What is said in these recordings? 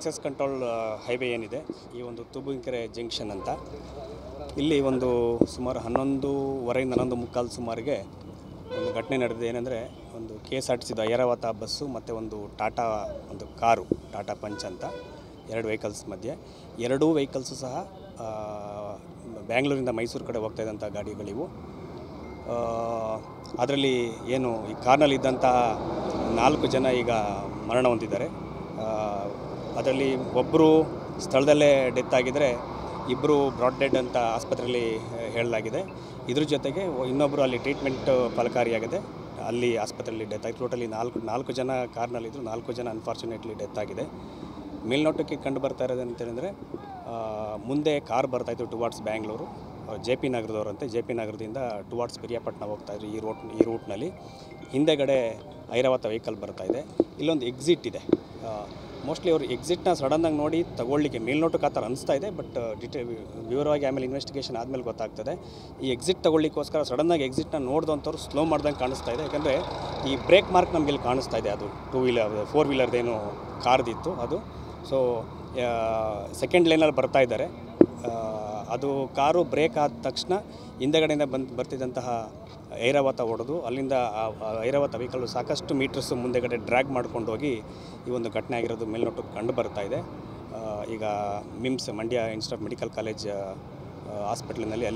Access control highway ಏನಿದೆ ಈ ಒಂದು ತುಬುಂಕೆರೆ ಜಂಕ್ಷನ್ ಅಂತ ಇಲ್ಲಿ ಒಂದು ಸುಮಾರು 11:15 ಸುಮಾರಿಗೆ ಒಂದು ಘಟನೆ ನಡೆದಿದೆ. ಏನಂದರೆ ಒಂದು KSRTC ಐರಾವತ ಬಸ್ಸು ಮತ್ತು ಒಂದು ಟಾಟಾ ಒಂದು ಕಾರು ಟಾಟಾ ಪಂಚ್ ಅಂತ ಎರಡು ವೆಹಿಕಲ್ಸ್ ಮಧ್ಯೆ ಎರಡೂ ವೆಹಿಕಲ್ಸು ಸಹ ಬ್ಯಾಂಗ್ಳೂರಿಂದ ಮೈಸೂರು ಕಡೆ ಹೋಗ್ತಾ ಇದ್ದಂಥ ಗಾಡಿಗಳಿವು. ಅದರಲ್ಲಿ ಏನು ಈ ಕಾರ್ನಲ್ಲಿದ್ದಂಥ 4 ಜನ ಈಗ ಮರಣ ಹೊಂದಿದ್ದಾರೆ. ಅದರಲ್ಲಿ ಒಬ್ಬರು ಸ್ಥಳದಲ್ಲೇ ಡೆತ್ ಆಗಿದ್ದರೆ ಇಬ್ಬರು ಬ್ರಾಡ್ ಡೆಡ್ ಅಂತ ಆಸ್ಪತ್ರೆಯಲ್ಲಿ ಹೇಳಲಾಗಿದೆ. ಇದ್ರ ಜೊತೆಗೆ ಇನ್ನೊಬ್ಬರು ಅಲ್ಲಿ ಟ್ರೀಟ್ಮೆಂಟ್ ಫಲಕಾರಿಯಾಗಿದೆ, ಅಲ್ಲಿ ಆಸ್ಪತ್ರೆಯಲ್ಲಿ ಡೆತ್ ಆಗಿದೆ. ಟೋಟಲಿ ನಾಲ್ಕು ಜನ ಕಾರ್ನಲ್ಲಿದ್ದರು, 4 ಜನ ಅನ್ಫಾರ್ಚುನೇಟ್ಲಿ ಡೆತ್ ಆಗಿದೆ. ಮೇಲ್ನೋಟಕ್ಕೆ ಕಂಡು ಬರ್ತಾ ಇರೋದು ಅಂತೇಳಿದರೆ ಮುಂದೆ ಕಾರ್ ಬರ್ತಾಯಿತ್ತು ಟುವಾರ್ಡ್ಸ್ ಬ್ಯಾಂಗ್ಳೂರು, JP ನಗರದವರಂತೆ JP ನಗರದಿಂದ ಟುವಾರ್ಡ್ಸ್ ಪಿರಿಯಾಪಟ್ಟಣ ಹೋಗ್ತಾಯಿದ್ರು ಈ ರೂಟ್ನಲ್ಲಿ. ಹಿಂದೆಗಡೆ ಐರಾವತ ವೆಹಿಕಲ್ ಬರ್ತಾಯಿದೆ. ಇಲ್ಲೊಂದು ಎಕ್ಸಿಟ್ ಇದೆ. ಮೋಸ್ಟ್ಲಿ ಅವರು ಎಕ್ಸಿಟ್ನ ಸಡನ್ನಾಗಿ ನೋಡಿ ತಗೊಳ್ಳಿಕ್ಕೆ ಮೇಲ್ನೋಟಕ್ಕೆ ಆ ಥರ ಅನಿಸ್ತಾ ಇದೆ. ಬಟ್ ವಿವರವಾಗಿ ಆಮೇಲೆ ಇನ್ವೆಸ್ಟಿಗೇಷನ್ ಆದಮೇಲೆ ಗೊತ್ತಾಗ್ತದೆ. ಈ ಎಕ್ಸಿಟ್ ತಗೊಳ್ಳಿಕ್ಕೋಸ್ಕರ ಸಡನ್ನಾಗಿ ಎಕ್ಸಿಟ್ನ ನೋಡಿದಂಥವ್ರು ಸ್ಲೋ ಮಾಡ್ದಂಗೆ ಕಾಣಿಸ್ತಾ ಇದೆ. ಯಾಕಂದರೆ ಈ ಬ್ರೇಕ್ ಮಾರ್ಕ್ ನಮಗೆ ಇಲ್ಲಿ ಕಾಣಿಸ್ತಾ ಇದೆ. ಅದು 4 ವೀಲರ್ದೇನು ಕಾರ್ದಿತ್ತು ಅದು. ಸೊ ಸೆಕೆಂಡ್ ಲೈನಲ್ಲಿ ಬರ್ತಾ ಇದ್ದಾರೆ. ಅದು ಕಾರು ಬ್ರೇಕ್ ಆದ ತಕ್ಷಣ ಹಿಂದೆಗಡೆಯಿಂದ ಬರ್ತಿದ್ದಂತಹ ಐರಾವತ ಹೊಡೆದು ಅಲ್ಲಿಂದ ಐರಾವತ ವೆಹಿಕಲ್ ಸಾಕಷ್ಟು ಮೀಟರ್ಸ್ ಮುಂದೆಗಡೆ ಡ್ರ್ಯಾಗ್ ಮಾಡ್ಕೊಂಡು ಹೋಗಿ ಈ ಒಂದು ಘಟನೆ ಆಗಿರೋದು ಮೇಲ್ನೋಟಕ್ಕೆ ಕಂಡು ಬರ್ತಾ ಇದೆ. ಈಗ MIMS Mandya institute of medical college ಹಾಸ್ಪಿಟ್ಲಿನಲ್ಲಿ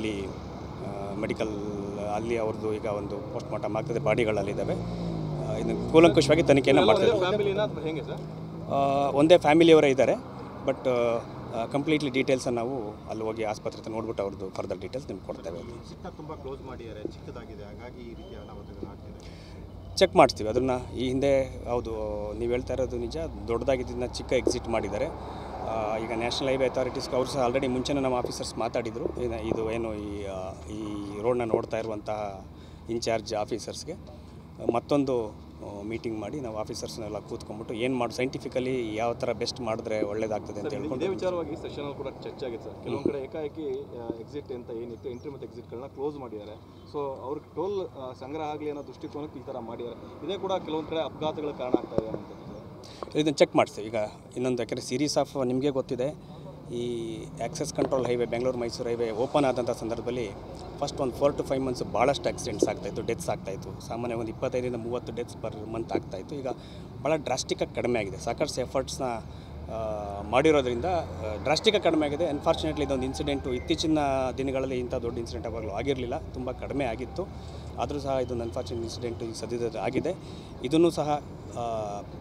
ಅಲ್ಲಿ ಅವ್ರದ್ದು ಈಗ ಒಂದು ಪೋಸ್ಟ್ ಮಾರ್ಟಮ್ ಆಗ್ತದೆ, ಬಾಡಿಗಳಲ್ಲಿದ್ದಾವೆ. ಇನ್ನು ಕೂಲಂಕುಷವಾಗಿ ತನಿಖೆಯನ್ನು ಮಾಡ್ತಿದ್ದಾರೆ. ಒಂದೇ ಫ್ಯಾಮಿಲಿಯವರೇ ಇದ್ದಾರೆ. ಬಟ್ ಕಂಪ್ಲೀಟ್ಲಿ ಡೀಟೇಲ್ಸನ್ನು ನಾವು ಅಲ್ಲಿ ಹೋಗಿ ಆಸ್ಪತ್ರೆ ಹತ್ರ ನೋಡ್ಬಿಟ್ಟು ಅವ್ರದ್ದು ಫರ್ದರ್ ಡೀಟೇಲ್ಸ್ ನಿಮ್ಗೆ ಕೊಡ್ತೇವೆ. ತುಂಬ ಕ್ಲೋಸ್ ಮಾಡಿದ್ದಾರೆ, ಚಿಕ್ಕದಾಗಿದೆ, ಹಾಗಾಗಿ ಈ ರೀತಿಯ ಅನಾಹುತಗಳು ಆಗ್ತಿದೆ. ಚೆಕ್ ಮಾಡಿಸ್ತೀವಿ ಅದನ್ನು. ಈ ಹಿಂದೆ ಹೌದು ನೀವು ಹೇಳ್ತಾ ಇರೋದು ನಿಜ, ದೊಡ್ಡದಾಗಿದ್ದನ್ನು ಚಿಕ್ಕ ಎಕ್ಸಿಟ್ ಮಾಡಿದ್ದಾರೆ. ಈಗ ನ್ಯಾಷನಲ್ ಹೈವೇ ಅಥಾರಿಟೀಸ್ ಅವರು ಸಹ ಆಲ್ರೆಡಿ ಮುಂಚೆನೇ ನಮ್ಮ ಆಫೀಸರ್ಸ್ ಮಾತಾಡಿದರು. ಇದು ಏನು ಈ ರೋಡ್ನ ನೋಡ್ತಾ ಇರುವಂತಹ ಇನ್ಚಾರ್ಜ್ ಆಫೀಸರ್ಸ್ಗೆ ಮತ್ತೊಂದು ಮೀಟಿಂಗ್ ಮಾಡಿ ನಾವು ಆಫೀಸರ್ಸ್ನೆಲ್ಲ ಕೂತ್ಕೊಂಡ್ಬಿಟ್ಟು ಏನು ಮಾಡಿ ಸೈಂಟಿಫಿಕಲಿ ಯಾವ ಥರ ಬೆಸ್ಟ್ ಮಾಡಿದ್ರೆ ಒಳ್ಳೇದಾಗ್ತದೆ ಅಂತ ಹೇಳ್ಕೊಂಡು ಇದೇ ವಿಚಾರವಾಗಿ ಸೆಷನಲ್ಲಿ ಕೂಡ ಚರ್ಚೆ ಆಗಿದೆ ಸರ್. ಕೆಲವೊಂದು ಕಡೆ ಏಕಾಏಕಿ ಎಕ್ಸಿಟ್ ಅಂತ ಏನಿತ್ತು ಎಂಟ್ರಿ ಮತ್ತು ಎಕ್ಸಿಟ್ಗಳನ್ನ ಕ್ಲೋಸ್ ಮಾಡಿದ್ದಾರೆ. ಸೊ ಅವ್ರಿಗೆ ಟೋಲ್ ಸಂಗ್ರಹ ಆಗಲಿ ಅನ್ನೋ ದೃಷ್ಟಿಕೋನಕ್ಕೆ ಈ ಥರ ಮಾಡಿದ್ದಾರೆ. ಇದೇ ಕೂಡ ಕೆಲವೊಂದು ಕಡೆ ಅಪಘಾತಗಳ ಕಾರಣ ಆಗ್ತಾ ಇದೆ ಅಂತ ಇದನ್ನು ಚೆಕ್ ಮಾಡಿಸ್ತೀವಿ. ಈಗ ಇನ್ನೊಂದು ಯಾಕಂದರೆ ಸೀರೀಸ್ ಆಫ್ ನಿಮಗೆ ಗೊತ್ತಿದೆ, ಈ access control highway Bengaluru Mysuru highway open ಆದಂಥ ಸಂದರ್ಭದಲ್ಲಿ ಫಸ್ಟ್ ಒಂದು 4 to 5 months ಭಾಳಷ್ಟು ಆಕ್ಸಿಡೆಂಟ್ಸ್ ಆಗ್ತಾಯಿತ್ತು, ಡೆತ್ಸ್ ಆಗ್ತಾಯಿತ್ತು. ಸಾಮಾನ್ಯ ಒಂದು 25-30 ಡೆತ್ಸ್ ಪರ್ ಮಂತ್ ಆಗ್ತಾಯಿತ್ತು. ಈಗ ಭಾಳ ಡ್ರಾಸ್ಟಿಕ್ಕಾಗಿ ಕಡಿಮೆ ಆಗಿದೆ. ಸಾಕಷ್ಟು ಎಫರ್ಟ್ಸ್ನ ಮಾಡಿರೋದ್ರಿಂದ ಡ್ರಾಸ್ಟಿಕ್ಕಾಗಿ ಕಡಿಮೆ ಆಗಿದೆ. ಅನ್ಫಾರ್ಚುನೇಟ್ಲಿ ಇದೊಂದು ಇನ್ಸಿಡೆಂಟು ಇತ್ತೀಚಿನ ದಿನಗಳಲ್ಲಿ ಇಂಥ ದೊಡ್ಡ ಇನ್ಸಿಡೆಂಟ್ ಆವಾಗಲೂ ಆಗಿರಲಿಲ್ಲ, ತುಂಬ ಕಡಿಮೆ ಆಗಿತ್ತು. ಆದರೂ ಸಹ ಇದೊಂದು ಅನ್ಫಾರ್ಚುನೇಟ್ ಇನ್ಸಿಡೆಂಟು ಈಗ ಸದ್ಯದ ಆಗಿದೆ. ಇದನ್ನು ಸಹ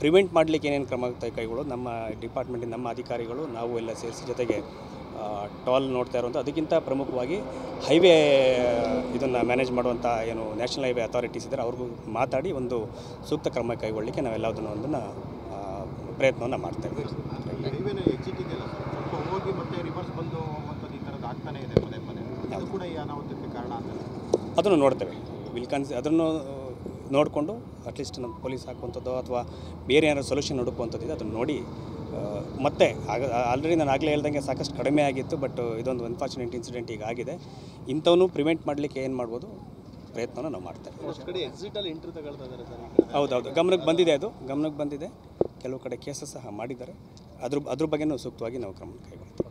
ಪ್ರಿವೆಂಟ್ ಮಾಡಲಿಕ್ಕೆ ಏನೇನು ಕ್ರಮ ಕೈಗೊಳ್ಳೋದು ನಮ್ಮ ಡಿಪಾರ್ಟ್ಮೆಂಟಿನ ನಮ್ಮ ಅಧಿಕಾರಿಗಳು ನಾವು ಎಲ್ಲ ಸೇರಿಸಿ, ಜೊತೆಗೆ ಟೋಲ್ ನೋಡ್ತಾ ಇರುವಂಥ ಅದಕ್ಕಿಂತ ಪ್ರಮುಖವಾಗಿ ಹೈವೇ ಇದನ್ನು ಮ್ಯಾನೇಜ್ ಮಾಡುವಂಥ ಏನು ನ್ಯಾಷನಲ್ ಹೈವೇ ಅಥಾರಿಟೀಸ್ ಇದ್ದಾರೆ ಅವ್ರಿಗೂ ಮಾತಾಡಿ ಒಂದು ಸೂಕ್ತ ಕ್ರಮ ಕೈಗೊಳ್ಳಲಿಕ್ಕೆ ನಾವೆಲ್ಲದನ್ನು ಒಂದನ್ನು ಪ್ರಯತ್ನವನ್ನು ಮಾಡ್ತೇವೆ. ಎಕ್ಸಿಟ್ ಇದೆಯಲ್ಲ ಸರ್, ಸ್ವಲ್ಪ ಹೋಗಿ ಮತ್ತೆ ರಿವರ್ಸ್ ಬಂದು ಹೋಗುವಂಥದ್ದು ಈ ಥರದ್ದು ಆಗ್ತಾನೆ ಇದೆ ಪದೇ. ಅದು ಕೂಡ ಈ ಅನಾಹುತಕ್ಕೆ ಕಾರಣ ಆಗ್ತದೆ. ಅದನ್ನು ನೋಡ್ತೇವೆ. ಅದನ್ನು ನೋಡಿಕೊಂಡು ಅಟ್ಲೀಸ್ಟ್ ನಮ್ಮ ಪೊಲೀಸ್ ಹಾಕುವಂಥದ್ದು ಅಥವಾ ಬೇರೆ ಏನಾದ್ರು ಸೊಲ್ಯೂಷನ್ ಹುಡುಕುವಂಥದ್ದಿದೆ ಅದನ್ನು ನೋಡಿ ಮತ್ತೆ ಆಲ್ರೆಡಿ ನಾನು ಆಗಲೇ ಹೇಳ್ದಂಗೆ ಸಾಕಷ್ಟು ಕಡಿಮೆ ಆಗಿತ್ತು. ಬಟ್ ಇದೊಂದು ಅನ್ಫಾರ್ಚುನೇಟ್ ಇನ್ಸಿಡೆಂಟ್ ಈಗ ಆಗಿದೆ. ಇಂಥವನು ಪ್ರಿವೆಂಟ್ ಮಾಡಲಿಕ್ಕೆ ಏನು ಮಾಡ್ಬೋದು ಪ್ರಯತ್ನನ ನಾವು ಮಾಡ್ತೇವೆ. ಹೌದೌದು, ಗಮನಕ್ಕೆ ಬಂದಿದೆ. ಕೆಲವು ಕಡೆ ಕೇಸಸ್ ಸಹ ಮಾಡಿದ್ದಾರೆ. ಅದ್ರ ಬಗ್ಗೆನೂ ಸೂಕ್ತವಾಗಿ ನಾವು ಕ್ರಮ ಕೈಗೊಳ್ತೇವೆ.